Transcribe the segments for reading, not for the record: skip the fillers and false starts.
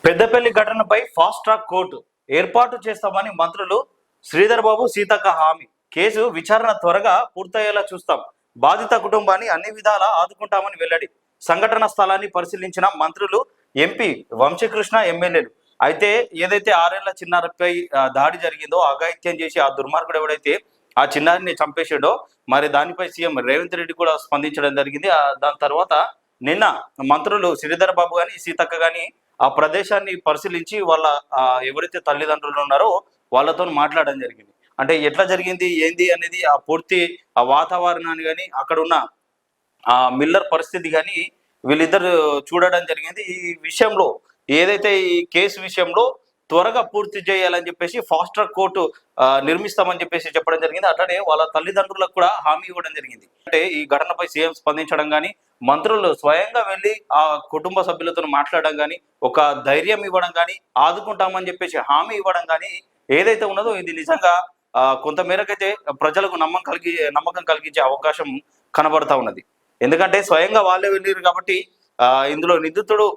పెద్దపల్లి ఘటనపై fast track court ఏర్పాటు చేస్తామని మంత్రులు శ్రీధర్ బాబు సీతక్క హామీ. కేసు విచారణ త్వరగా పూర్తయ్యేలా చూస్తాం. బాధిత కుటుంబాన్ని అన్ని విధాలా ఆదుకుంటామని వెల్లడి. సంఘటన స్థలాన్ని పరిశీలించిన మంత్రులు, ఎంపీ వంశీకృష్ణ, ఎమ్మెల్యేలు. అయితే ఏదైతే 6 ఏళ్ల చిన్నారిపై దాడి జరిగిందో, అఘాయిత్యం చేసి ఆ దుర్మార్గుడు ఎవడైతే ఆ చిన్నారిని చంపేసాడో, మరి దానిపై సీఎం రేవంత్ రెడ్డి కూడా స్పందించడం జరిగింది. దాని తర్వాత నిన్న మంత్రులు శ్రీధర్ బాబు కానీ సీతక్క కానీ ఆ ప్రదేశాన్ని పరిశీలించి వాళ్ళ ఎవరైతే తల్లిదండ్రులు ఉన్నారో వాళ్ళతో మాట్లాడడం జరిగింది. అంటే ఎట్లా జరిగింది ఏంది అనేది ఆ పూర్తి ఆ వాతావరణాన్ని కానీ అక్కడ ఉన్న ఆ మిల్లర్ పరిస్థితి కానీ వీళ్ళిద్దరు చూడడం జరిగింది. ఈ విషయంలో ఏదైతే ఈ కేసు విషయంలో త్వరగా పూర్తి చేయాలని చెప్పేసి ఫాస్ట్ ట్రాక్ కోర్టు నిర్మిస్తామని చెప్పేసి చెప్పడం జరిగింది. అట్లనే వాళ్ళ తల్లిదండ్రులకు కూడా హామీ ఇవ్వడం జరిగింది. అంటే ఈ ఘటనపై సీఎం స్పందించడం కానీ, మంత్రులు స్వయంగా వెళ్ళి ఆ కుటుంబ సభ్యులతో మాట్లాడడం కానీ, ఒక ధైర్యం ఇవ్వడం కానీ, ఆదుకుంటామని చెప్పేసి హామీ ఇవ్వడం కానీ ఏదైతే ఉన్నదో ఇది నిజంగా కొంత మేరకైతే ప్రజలకు నమ్మకం కలిగించే అవకాశం కనబడతా ఉన్నది. ఎందుకంటే స్వయంగా వాళ్ళే వెళ్ళారు కాబట్టి ఇందులో నిందితుడు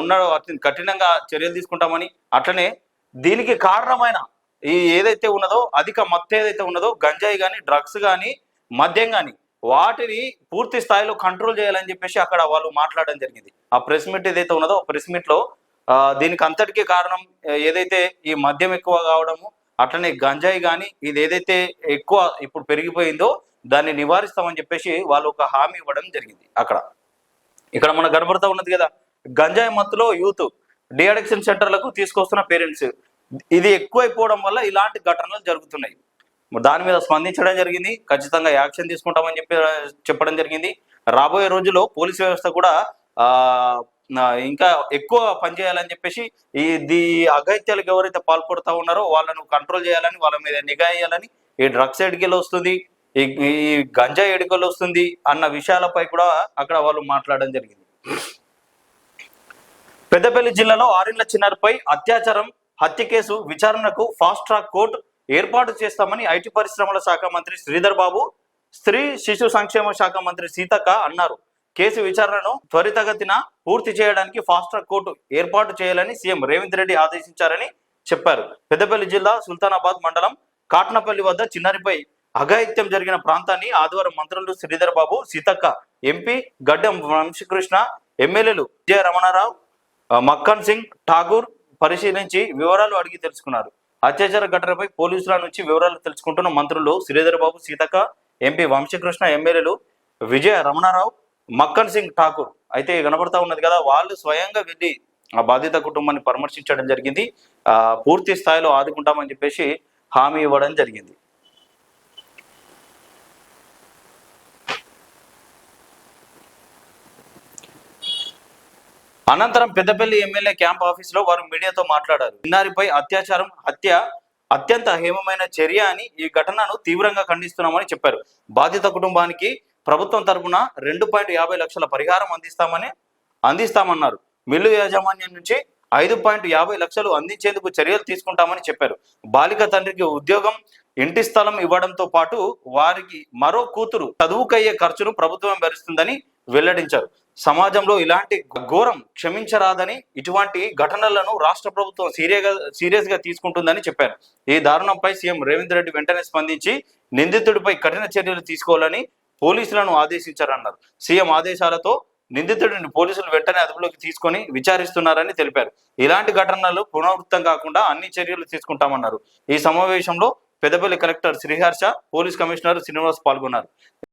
ఉన్నాడో అతను కఠినంగా చర్యలు తీసుకుంటామని, అట్లనే దీనికి కారణమైన ఈ ఏదైతే ఉన్నదో అధిక మత్తు ఏదైతే ఉన్నదో గంజాయి కానీ, డ్రగ్స్ కానీ, మద్యం కానీ వాటిని పూర్తి స్థాయిలో కంట్రోల్ చేయాలని చెప్పేసి అక్కడ వాళ్ళు మాట్లాడడం జరిగింది. ఆ ప్రెస్ మీట్ ఏదైతే ఉన్నదో ప్రెస్ మీట్ లో దీనికి అంతటికీ కారణం ఏదైతే ఈ మద్యం ఎక్కువ కావడము, అట్లనే గంజాయి కానీ ఇది ఏదైతే ఎక్కువ ఇప్పుడు పెరిగిపోయిందో దాన్ని నివారిస్తామని చెప్పేసి వాళ్ళు ఒక హామీ ఇవ్వడం జరిగింది. ఇక్కడ మన కనబడుతూ ఉన్నది కదా, గంజాయి మత్తులో యూత్ డిఅడిక్షన్ సెంటర్లకు తీసుకొస్తున్న పేరెంట్స్, ఇది ఎక్కువైపోవడం వల్ల ఇలాంటి ఘటనలు జరుగుతున్నాయి. దాని మీద స్పందించడం జరిగింది. ఖచ్చితంగా యాక్షన్ తీసుకుంటామని చెప్పడం జరిగింది. రాబోయే రోజుల్లో పోలీస్ వ్యవస్థ కూడా ఇంకా ఎక్కువ పనిచేయాలని చెప్పేసి ఈ అఘాయిత్యాలకు ఎవరైతే పాల్పడుతూ ఉన్నారో వాళ్ళను కంట్రోల్ చేయాలని, వాళ్ళ మీద నిఘా వేయాలని, ఈ డ్రగ్స్ ఎడికలు వస్తుంది, ఈ గంజాయి ఎడికలు వస్తుంది అన్న విషయాలపై కూడా అక్కడ వాళ్ళు మాట్లాడడం జరిగింది. పెద్దపల్లి జిల్లాలో 6 ఏళ్ల చిన్నారిపై అత్యాచారం హత్య కేసు విచారణకు ఫాస్ట్ ట్రాక్ కోర్టు ఏర్పాటు చేస్తామని ఐటీ పరిశ్రమల శాఖ మంత్రి శ్రీధర్ బాబు, స్త్రీ శిశు సంక్షేమ శాఖ మంత్రి సీతక్క అన్నారు. కేసు విచారణను త్వరితగతిన పూర్తి చేయడానికి ఫాస్ట్ ట్రాక్ కోర్టు ఏర్పాటు చేయాలని సీఎం రేవంత్ రెడ్డి ఆదేశించారని చెప్పారు. పెద్దపల్లి జిల్లా సుల్తానాబాద్ మండలం కాట్నపల్లి వద్ద చిన్నారిపై అఘాయిత్యం జరిగిన ప్రాంతాన్ని ఆదివారం మంత్రులు శ్రీధర్ బాబు, సీతక్క, ఎంపీ గడ్డం వంశీకృష్ణ, ఎమ్మెల్యేలు విజయ రమణారావు, మక్కన్ సింగ్ ఠాగూర్ పరిశీలించి వివరాలు అడిగి తెలుసుకున్నారు. అత్యాచార ఘటనపై పోలీసుల నుంచి వివరాలు తెలుసుకుంటున్న మంత్రులు శ్రీధర్ బాబు, సీతక్క, ఎంపీ వంశీకృష్ణ, ఎమ్మెల్యేలు విజయ రమణారావు, మక్కన్ సింగ్ ఠాకూర్ అయితే కనబడతా ఉన్నది కదా, వాళ్ళు స్వయంగా వెళ్ళి ఆ బాధిత కుటుంబాన్ని పరామర్శించడం జరిగింది. పూర్తి స్థాయిలో ఆదుకుంటామని చెప్పేసి హామీ ఇవ్వడం జరిగింది. అనంతరం పెద్దపల్లి ఎమ్మెల్యే క్యాంప్ ఆఫీస్ లో వారు మీడియాతో మాట్లాడారు. చిన్నారిపై అత్యాచారం, హత్య అత్యంత హేమమైన చర్య అని, ఈ ఘటనను తీవ్రంగా ఖండిస్తున్నామని చెప్పారు. బాధిత కుటుంబానికి ప్రభుత్వం తరఫున 2.50 లక్షల పరిహారం అందిస్తామన్నారు. మిల్లు యాజమాన్యం నుంచి 5.50 లక్షలు అందించేందుకు చర్యలు తీసుకుంటామని చెప్పారు. బాలిక తండ్రికి ఉద్యోగం, ఇంటి స్థలం ఇవ్వడంతో పాటు వారికి మరో కూతురు చదువుకయ్యే ఖర్చును ప్రభుత్వం భరిస్తుందని వెల్లడించారు. సమాజంలో ఇలాంటి ఘోరం క్షమించరాదని, ఇటువంటి ఘటనలను రాష్ట్ర ప్రభుత్వం సీరియస్ గా తీసుకుంటుందని చెప్పారు. ఈ దారుణంపై సీఎం రేవంత్ రెడ్డి వెంటనే స్పందించి నిందితుడిపై కఠిన చర్యలు తీసుకోవాలని పోలీసులను ఆదేశించారన్నారు. సీఎం ఆదేశాలతో నిందితుడిని పోలీసులు వెంటనే అదుపులోకి తీసుకొని విచారిస్తున్నారని తెలిపారు. ఇలాంటి ఘటనలు పునరావృతం కాకుండా అన్ని చర్యలు తీసుకుంటామన్నారు. ఈ సమావేశంలో Peddapalli collector Sriharsha, police commissioner Srinivas పాల్గొన్నారు.